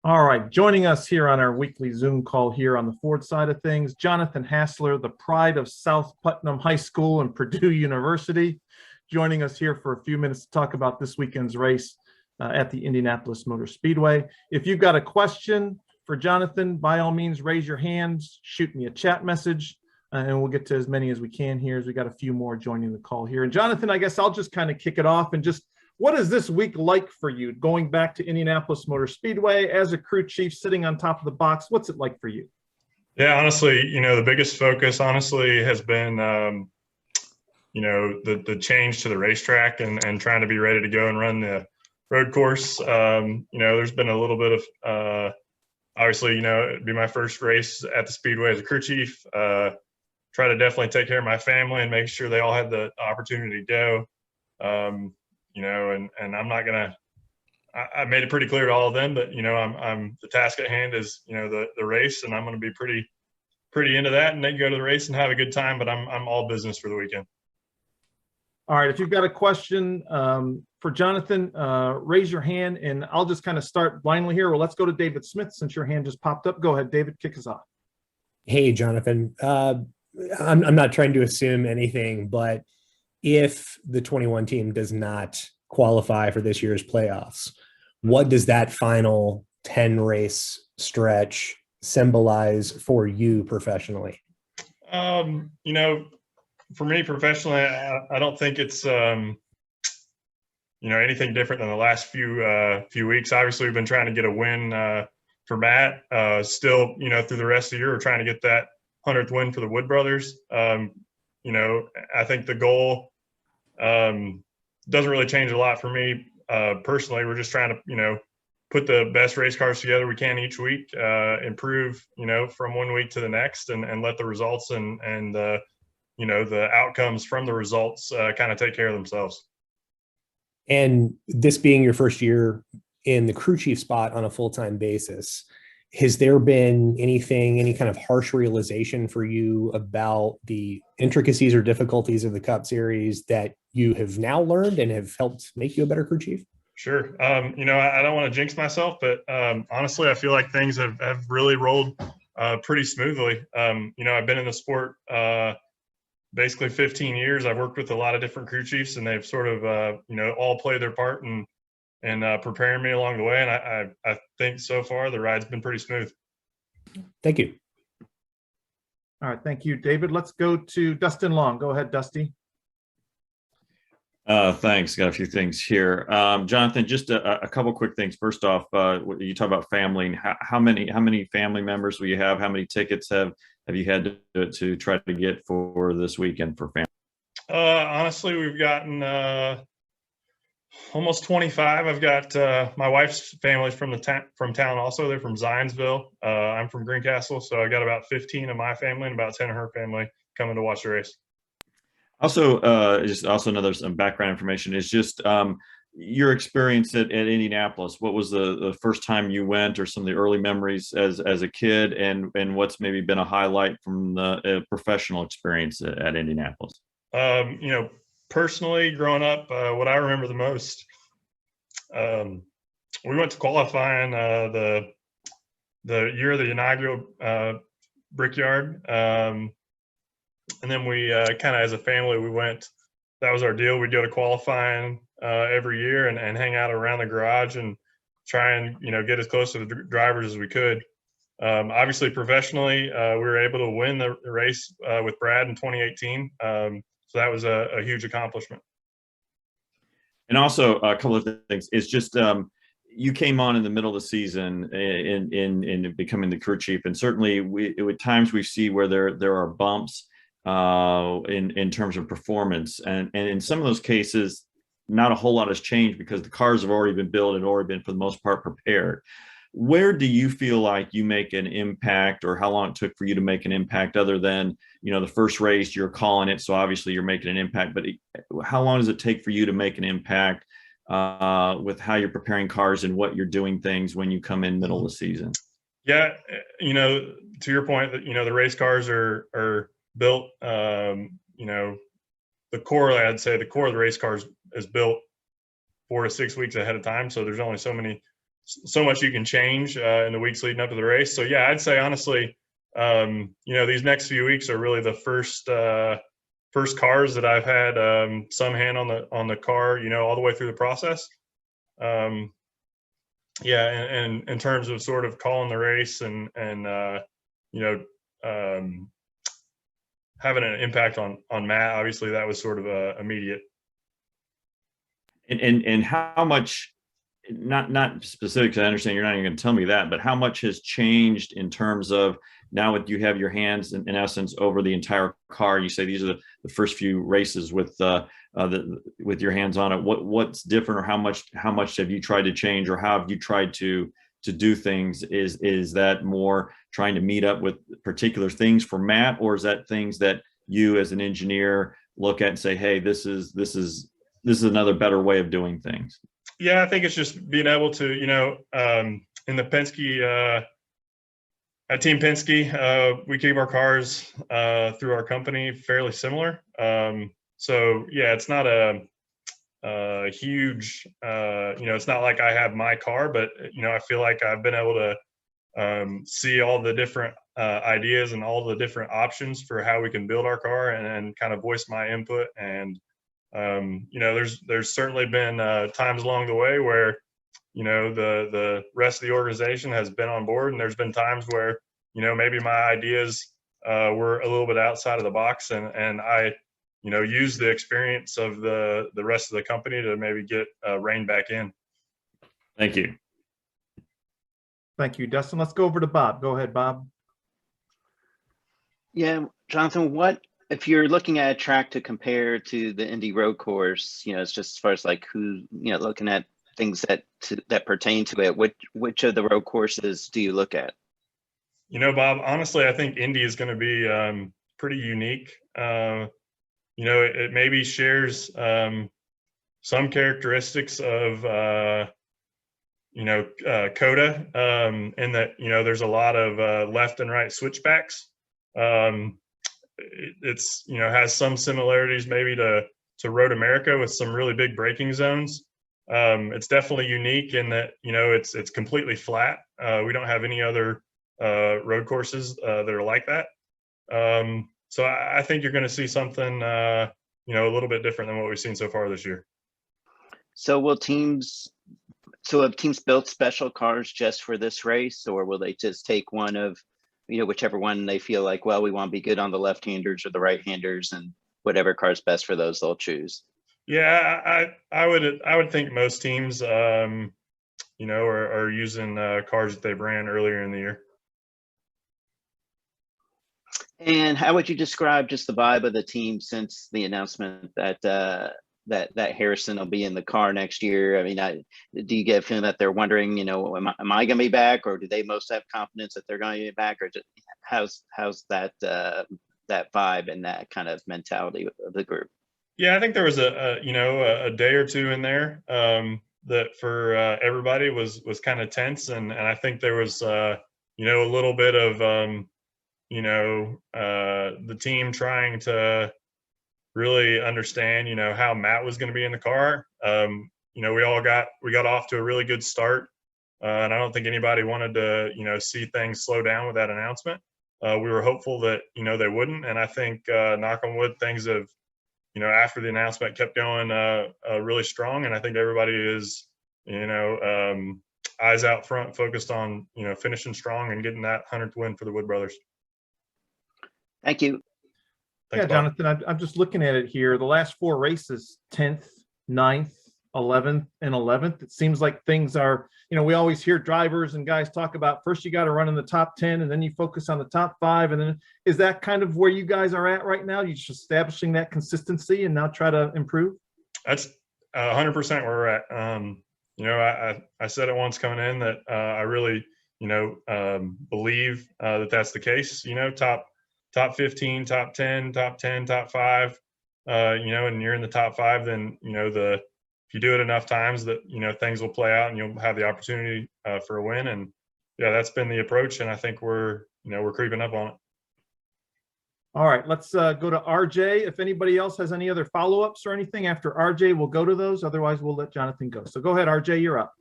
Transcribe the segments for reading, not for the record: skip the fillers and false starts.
All right, joining us here on our weekly Zoom call here on the Ford side of things, Jonathan Hassler, the pride of South Putnam High School and Purdue University, joining us here for a few minutes to talk about this weekend's race at the Indianapolis Motor Speedway. If you've got a question for Jonathan, by all means, raise your hands, shoot me a chat message, and we'll get to as many as we can here as we got a few more joining the call here. And Jonathan, I guess I'll just kind of kick it off and just, what is this week like for you going back to Indianapolis Motor Speedway as a crew chief sitting on top of the box? What's it like for you? Yeah, honestly, the biggest focus honestly has been, the change to the racetrack and trying to be ready to go and run the road course. There's been a little bit of, obviously, it'd be my first race at the Speedway as a crew chief. Try to definitely take care of my family and make sure they all had the opportunity to go. And I'm not gonna. I made it pretty clear to all of them that I'm the task at hand is the race, and I'm going to be pretty into that, and they can go to the race and have a good time. But I'm all business for the weekend. All right, if you've got a question for Jonathan, raise your hand, and I'll just kind of start blindly here. Well, let's go to David Smith since your hand just popped up. Go ahead, David, kick us off. Hey, Jonathan. I'm not trying to assume anything, but if the 21 team does not qualify for this year's playoffs, what does that final 10 race stretch symbolize for you professionally? For me professionally, I don't think it's anything different than the last few weeks. Obviously, we've been trying to get a win for Matt. Still, through the rest of the year, we're trying to get that 100th win for the Wood brothers. I think the goal doesn't really change a lot for me personally. We're just trying to put the best race cars together we can each week, improve from one week to the next, and let the results and the outcomes from the results kind of take care of themselves. And this being your first year in the crew chief spot on a full-time basis, has there been any kind of harsh realization for you about the intricacies or difficulties of the Cup Series that you have now learned and have helped make you a better crew chief? Sure. I don't want to jinx myself, but honestly, I feel like things have really rolled pretty smoothly. I've been in the sport basically 15 years. I've worked with a lot of different crew chiefs, and they've sort of, all played their part in preparing me along the way. And I think so far the ride's been pretty smooth. Thank you. All right. Thank you, David. Let's go to Dustin Long. Go ahead, Dusty. Thanks. Got a few things here. Jonathan, just a couple quick things. First off, you talk about family. And how many family members will you have? How many tickets have you had to try to get for this weekend for family? Honestly, we've gotten almost 25. I've got my wife's family from town also. They're from Zionsville. I'm from Greencastle, so I got about 15 of my family and about 10 of her family coming to watch the race. Also, another some background information is just your experience at Indianapolis. What was the first time you went, or some of the early memories as a kid, and what's maybe been a highlight from the professional experience at Indianapolis? Personally, growing up, what I remember the most, we went to qualifying the year of the inaugural Brickyard. And then we kind of as a family, that was our deal. We'd go to qualifying every year and hang out around the garage and try and, get as close to the drivers as we could. Obviously, professionally, we were able to win the race with Brad in 2018. So that was a huge accomplishment. And also a couple of things. It's just you came on in the middle of the season in becoming the crew chief, and certainly at times we see where there are bumps in terms of performance, and in some of those cases not a whole lot has changed because the cars have already been built and already been for the most part prepared. Where do you feel like you make an impact, or how long it took for you to make an impact, other than the first race you're calling it, so obviously you're making an impact, but how long does it take for you to make an impact with how you're preparing cars and what you're doing things when you come in middle of the season? Yeah, to your point, that the race cars are built, the core, I'd say the core of the race cars is built 4 to 6 weeks ahead of time. So there's only so many so much you can change in the weeks leading up to the race. So yeah, I'd say honestly, these next few weeks are really the first cars that I've had some hand on the car, all the way through the process. And in terms of sort of calling the race and having an impact on Matt, obviously that was sort of immediate. And how much, not specific, 'cause I understand you're not even going to tell me that, but how much has changed in terms of now that you have your hands in essence over the entire car? You say these are the first few races with your hands on it. What's different, or how much have you tried to change, or how have you tried to do things? Is that more trying to meet up with particular things for Matt, or is that things that you as an engineer look at and say, hey, this is another better way of doing things? Yeah, I think it's just being able to, in the Penske, at Team Penske, we keep our cars through our company fairly similar. So yeah, it's not a huge, it's not like I have my car, but I feel like I've been able to see all the different ideas and all the different options for how we can build our car, and kind of voice my input. And there's certainly been times along the way where the rest of the organization has been on board, and there's been times where maybe my ideas were a little bit outside of the box, and I use the experience of the rest of the company to maybe get rein back in. Thank you. Thank you, Dustin. Let's go over to Bob. Go ahead, Bob. Yeah, Jonathan, what if you're looking at a track to compare to the Indy road course, it's just as far as like who, looking at things that pertain to it, which of the road courses do you look at? Bob, honestly, I think Indy is going to be pretty unique. It maybe shares some characteristics of COTA, in that there's a lot of left and right switchbacks. It's has some similarities maybe to Road America with some really big braking zones. It's definitely unique in that it's completely flat. We don't have any other road courses that are like that. So I think you're going to see something a little bit different than what we've seen so far this year. So have teams built special cars just for this race, or will they just take one of whichever one they feel like, well, we want to be good on the left-handers or the right-handers, and whatever car's best for those they'll choose? Yeah, I would think most teams are using cars that they ran earlier in the year. And how would you describe just the vibe of the team since the announcement that Harrison will be in the car next year? I mean, do you get a feeling that they're wondering, am I going to be back, or do they most have confidence that they're going to be back, or just how's that vibe and that kind of mentality of the group? Yeah, I think there was a day or two in there that for everybody was kind of tense, and I think there was a little bit of the team trying to really understand how Matt was going to be in the car. We got off to a really good start, and I don't think anybody wanted to see things slow down with that announcement. We were hopeful that they wouldn't, and I think knock on wood, things have after the announcement kept going really strong, and I think everybody is eyes out front, focused on finishing strong and getting that 100th win for the Wood brothers. Thank you. Thanks, Yeah, Jonathan, I'm just looking at it here. The last 4 races, 10th, 9th, 11th, and 11th. It seems like things are, we always hear drivers and guys talk about first you got to run in the top 10, and then you focus on the top 5. And then is that kind of where you guys are at right now? You're just establishing that consistency and now try to improve? That's 100% where we're at. I said it once coming in that I really, believe that that's the case. Top 15, top 10, top 10, top 5, and you're in the top 5, then, if you do it enough times that, things will play out and you'll have the opportunity for a win. And yeah, that's been the approach. And I think we're creeping up on it. All right, let's go to RJ. If anybody else has any other follow-ups or anything after RJ, we'll go to those. Otherwise, we'll let Jonathan go. So go ahead, RJ, you're up.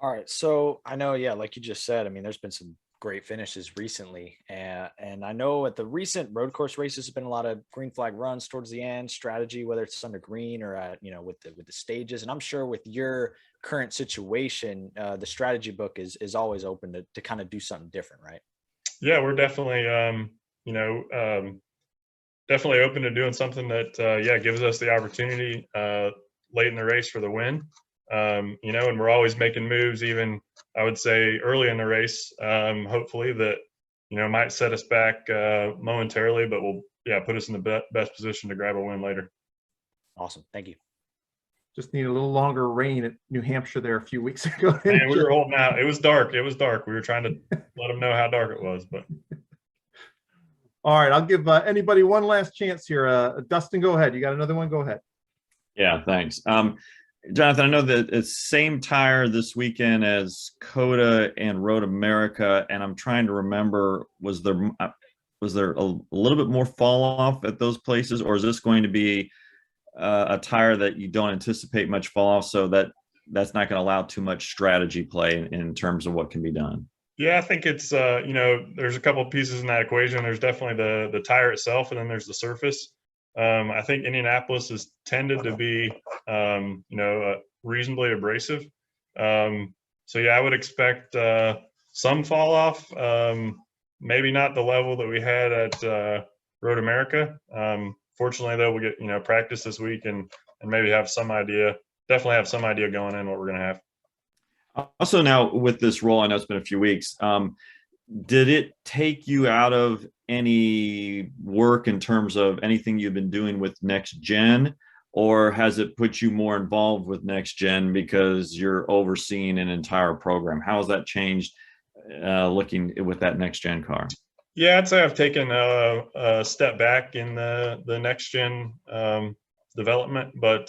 All right. So I know, yeah, like you just said, I mean, there's been some great finishes recently. And I know at the recent road course races, there's been a lot of green flag runs towards the end, strategy, whether it's under green or at, with the stages. And I'm sure with your current situation, the strategy book is always open to kind of do something different, right? Yeah, we're definitely, definitely open to doing something that, gives us the opportunity late in the race for the win. And we're always making moves, even I would say early in the race, hopefully that, might set us back momentarily, but will, put us in the best position to grab a win later. Awesome. Thank you. Just need a little longer rain at New Hampshire there a few weeks ago. Man, we were holding out. It was dark. We were trying to let them know how dark it was, but. All right, I'll give anybody one last chance here. Dustin, go ahead. You got another one? Go ahead. Yeah, thanks. Jonathan, I know that it's same tire this weekend as COTA and Road America, and I'm trying to remember, was there a little bit more fall off at those places, or is this going to be a tire that you don't anticipate much fall off, so that's not going to allow too much strategy play in terms of what can be done? Yeah, I think it's there's a couple of pieces in that equation. There's definitely the tire itself, and then there's the surface. I think Indianapolis has tended to be reasonably abrasive. So yeah, I would expect some fall off. Maybe not the level that we had at Road America. Fortunately, though, we'll get practice this week and maybe have some idea. Definitely have some idea going in what we're going to have. Also, now with this role, I know it's been a few weeks. Did it take you out of any work in terms of anything you've been doing with Next Gen, or has it put you more involved with Next Gen because you're overseeing an entire program? How has that changed looking with that Next Gen car? Yeah, I'd say I've taken a step back in the Next Gen development, but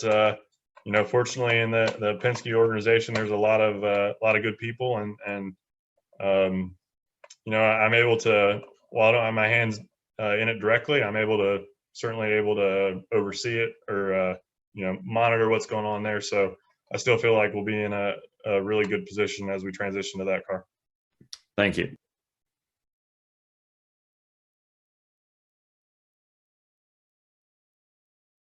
fortunately in the Penske organization, there's a lot of good people, and I'm able to, while I don't have my hands in it directly, I'm certainly able to oversee it or monitor what's going on there. So I still feel like we'll be in a really good position as we transition to that car. Thank you.